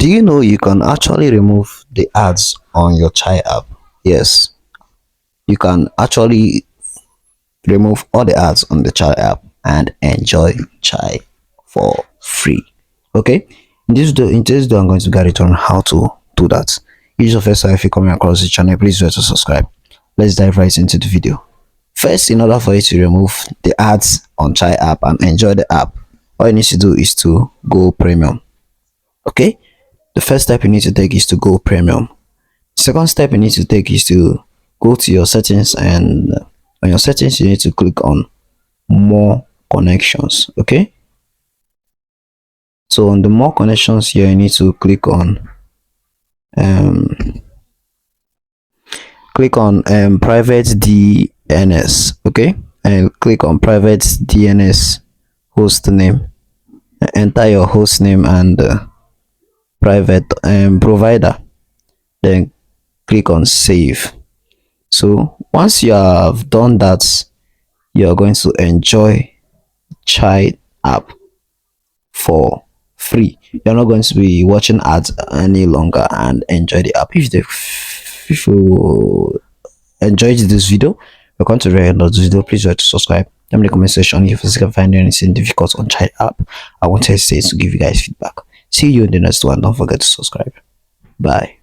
Do you know you can actually remove the ads on your chai app? Yes, you can actually remove all the ads on the chai app and enjoy chai for free. Okay, in this video I'm going to guide you on how to do that. If it's your first time, if you're coming across the channel, please do to subscribe. Let's dive right into the video. First, in order for you to remove the ads on chai app and enjoy the app, all you need to do is to go premium. Okay, the first step you need to take is to go premium. Second step you need to take is to go to your settings, and on your settings you need to click on more connections. Okay, so on the more connections here you need to um private DNS. Okay, and click on private DNS host name. Enter your host name and private provider, then click on save. So once you have done that, you are going to enjoy chai app for free. You're not going to be watching ads any longer and enjoy the app. If you enjoyed this video, you're going to rate this video, please try to subscribe. Let me in the comment section if you can find anything difficult on chai app. I won't hesitate to give you guys feedback. See you in the next one. Don't forget to subscribe. Bye.